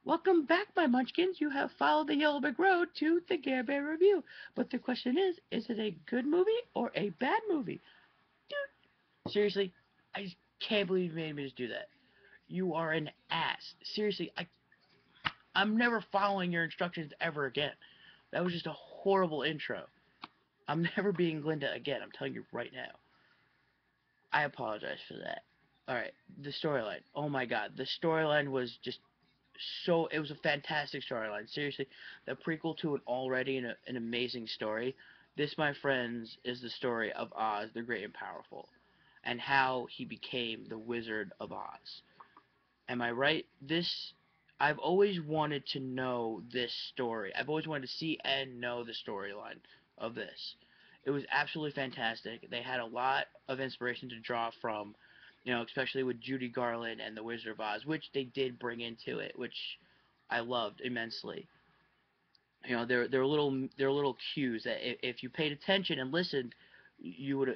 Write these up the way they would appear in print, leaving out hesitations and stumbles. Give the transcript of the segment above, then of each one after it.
Welcome back, my munchkins. You have followed the Yellow Brick Road to the Care Bear Review. But the question is it a good movie or a bad movie? Dude, seriously, I just can't believe you made me just do that. You are an ass. Seriously, I'm never following your instructions ever again. That was just a horrible intro. I'm never being Glinda again, I'm telling you right now. I apologize for that. Alright, the storyline. Oh my god, the storyline was just it was a fantastic storyline. Seriously, the prequel to an amazing story. This, my friends, is the story of Oz, the Great and Powerful, and how he became the Wizard of Oz. Am I right? I've always wanted to know this story. I've always wanted to see and know the storyline of this. It was absolutely fantastic. They had a lot of inspiration to draw from, especially with Judy Garland and the Wizard of Oz, which they did bring into it, which I loved immensely. There are little cues that if you paid attention and listened, you'd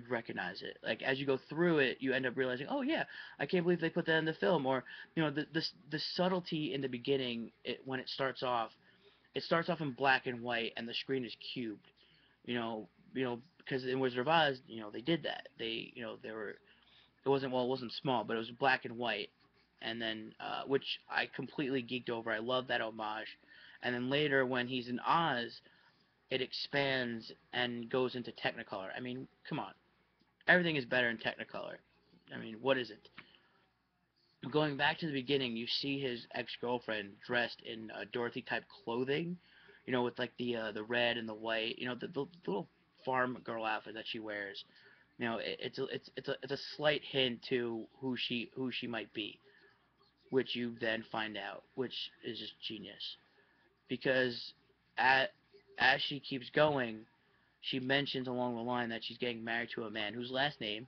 recognize it. Like as you go through it, you end up realizing, oh yeah, I can't believe they put that in the film. Or the subtlety in the beginning, when it starts off in black and white, and the screen is cubed. Because in Wizard of Oz, they did that. They were it wasn't small, but it was black and white, and then which I completely geeked over. I love that homage. And then later, when he's in Oz, it expands and goes into Technicolor. I mean, come on, everything is better in Technicolor. I mean, what is it? Going back to the beginning, you see his ex-girlfriend dressed in Dorothy type clothing, with like the red and the white, the little farm girl outfit that she wears. It's a slight hint to who she might be, which you then find out, which is just genius. Because at, as she keeps going, she mentions along the line that she's getting married to a man whose last name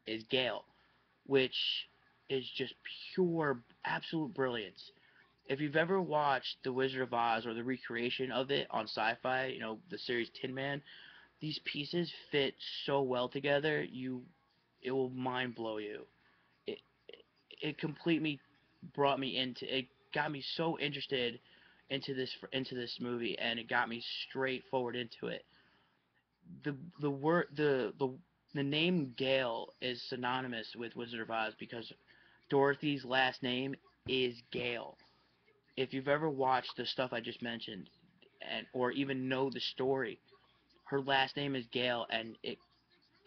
is Gale, which is just pure, absolute brilliance. If you've ever watched The Wizard of Oz or the recreation of it on Sci-Fi, the series Tin Man, these pieces fit so well together. It will mind blow you. It it completely brought me into it. Got me so interested into this movie, and it got me straight forward into it. The word the name Gale is synonymous with Wizard of Oz because Dorothy's last name is Gale. If you've ever watched the stuff I just mentioned, and or even know the story, her last name is Gale, and it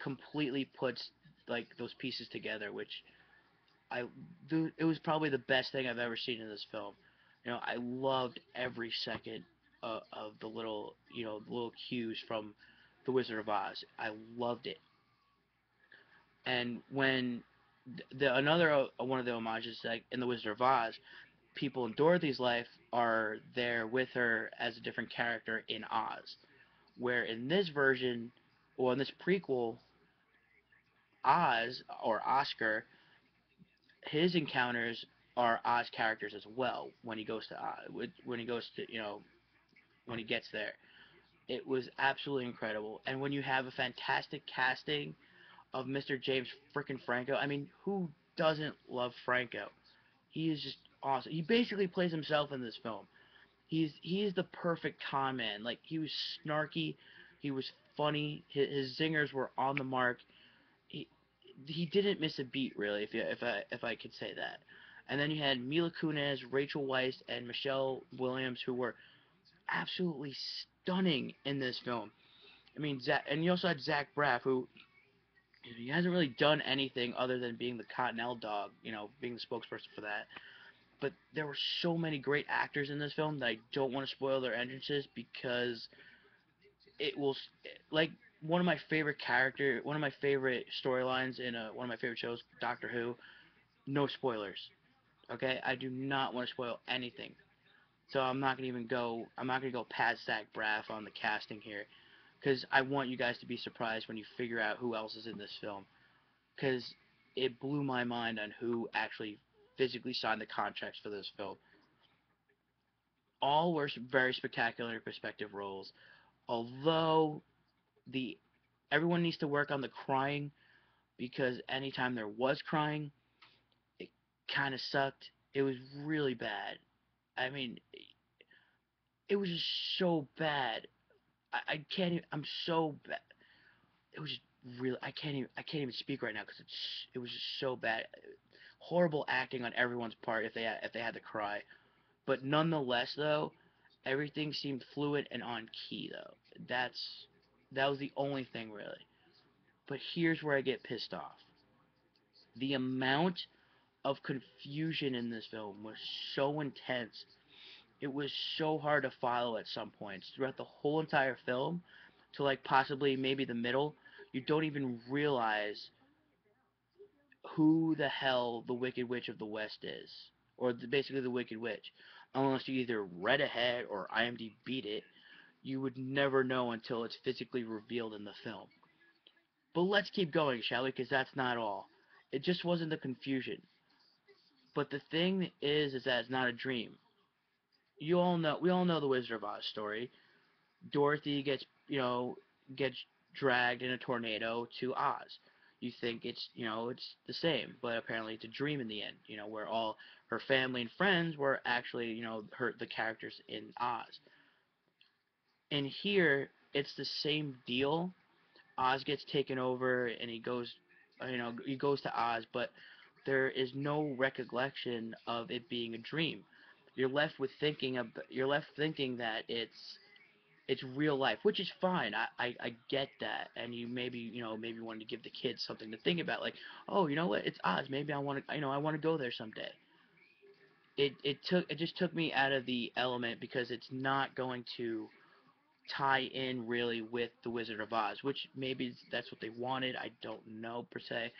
completely puts like those pieces together, which I it was probably the best thing I've ever seen in this film. I loved every second of the little cues from The Wizard of Oz. I loved it. And when the another one of the homages, like in The Wizard of Oz, people in Dorothy's life are there with her as a different character in Oz. Where in this version, or in this prequel, Oz or Oscar, his encounters are Oz characters as well when he goes to Oz, when he goes to when he gets there. It was absolutely incredible, and when you have a fantastic casting of Mr. James frickin' Franco, I mean, who doesn't love Franco? He is just awesome. He basically plays himself in this film. He is the perfect con man. Like he was snarky, he was funny. His zingers were on the mark. He he didn't miss a beat really, if I could say that. And then you had Mila Kunis, Rachel Weisz, and Michelle Williams, who were absolutely stunning in this film. I mean, and you also had Zach Braff, who he hasn't really done anything other than being the Cottonelle dog, being the spokesperson for that. But there were so many great actors in this film that I don't want to spoil their entrances because it will, like, one of my favorite storylines in one of my favorite shows, Doctor Who. No spoilers, okay? I do not want to spoil anything, so I'm not gonna go past Zach Braff on the casting here, because I want you guys to be surprised when you figure out who else is in this film, because it blew my mind on who actually physically signed the contracts for this film. All were very spectacular perspective roles, although the everyone needs to work on the crying because anytime there was crying, it kind of sucked. It was really bad. I mean, it was just so bad. I can't even, I'm so bad. It was just really, I can't even speak right now because it was just so bad. Horrible acting on everyone's part if they had to cry. But nonetheless, though, everything seemed fluid and on key. Though that was the only thing really. But here's where I get pissed off. The amount of confusion in this film was so intense. It was so hard to follow at some points throughout the whole entire film, to like possibly maybe the middle. You don't even realize who the hell the Wicked Witch of the West is, or basically the Wicked Witch, unless you either read ahead or IMDb'd it. You would never know until it's physically revealed in the film. But let's keep going, shall we? Because that's not all. It just wasn't the confusion. But the thing is that it's not a dream. We all know the Wizard of Oz story. Dorothy gets dragged in a tornado to Oz. You think it's the same, but apparently it's a dream in the end. Where all her family and friends were actually, the characters in Oz. And here, it's the same deal. Oz gets taken over, and he goes to Oz, but there is no recollection of it being a dream. You're left thinking that it's real life, which is fine. I get that, and maybe wanted to give the kids something to think about, like, oh, you know what, it's Oz. Maybe I want to go there someday. It just took me out of the element because it's not going to tie in really with the Wizard of Oz, which maybe that's what they wanted. I don't know per se.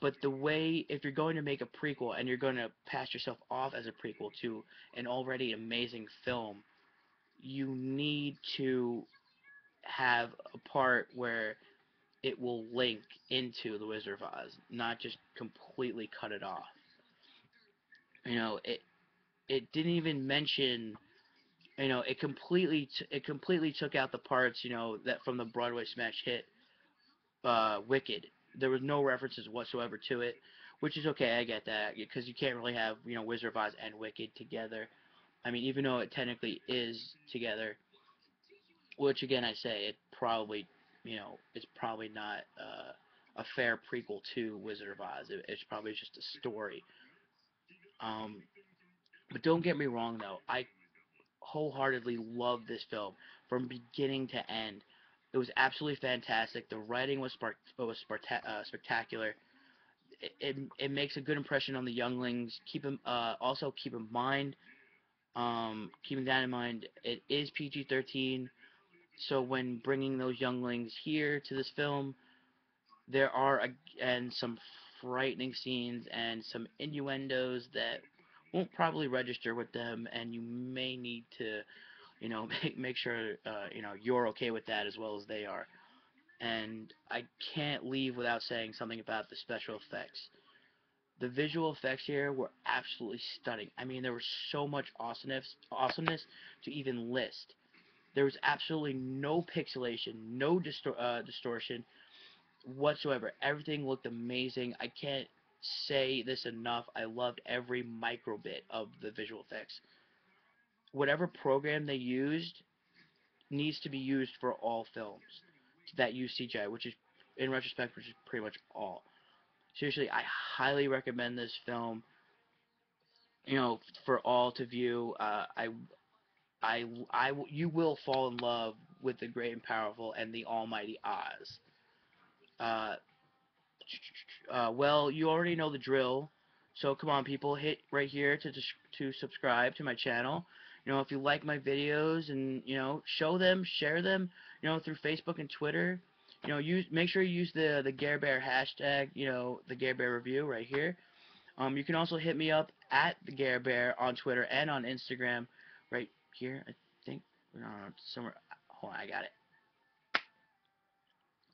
But the way, if you're going to make a prequel and you're going to pass yourself off as a prequel to an already amazing film, you need to have a part where it will link into the Wizard of Oz, not just completely cut it off. It didn't even mention. It completely took out the parts that from the Broadway smash hit Wicked. There was no references whatsoever to it, which is okay. I get that because you can't really have Wizard of Oz and Wicked together. I mean, even though it technically is together, which again I say it's probably not a fair prequel to Wizard of Oz. It's probably just a story. Um, but don't get me wrong though, I wholeheartedly love this film from beginning to end. It was absolutely fantastic. The writing was spectacular. It makes a good impression on the younglings. Keep in mind, keeping that in mind, it is PG-13. So when bringing those younglings here to this film, there are again some frightening scenes and some innuendos that won't probably register with them, and you may need to, make sure you're okay with that as well as they are. And I can't leave without saying something about the special effects. The visual effects here were absolutely stunning. I mean, there was so much awesomeness to even list. There was absolutely no pixelation, no distortion whatsoever. Everything looked amazing. I can't say this enough. I loved every micro bit of the visual effects. Whatever program they used needs to be used for all films that use CGI, which is, in retrospect, which is pretty much all. Seriously, I highly recommend this film. For all to view. You will fall in love with the great and powerful and the almighty Oz. Uh, well, you already know the drill. So come on, people, hit right here to subscribe to my channel. If you like my videos, and show them, share them, through Facebook and Twitter. Make sure you use the Gare Bear hashtag, the Gare Bear review right here. You can also hit me up at the Gare Bear on Twitter and on Instagram, right here. I think somewhere. Hold on, I got it.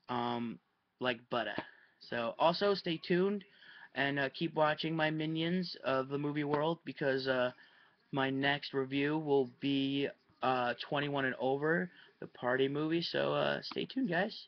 Um, like butter. So also stay tuned and keep watching my minions of the movie world, because my next review will be 21 and over, the party movie. So stay tuned, guys.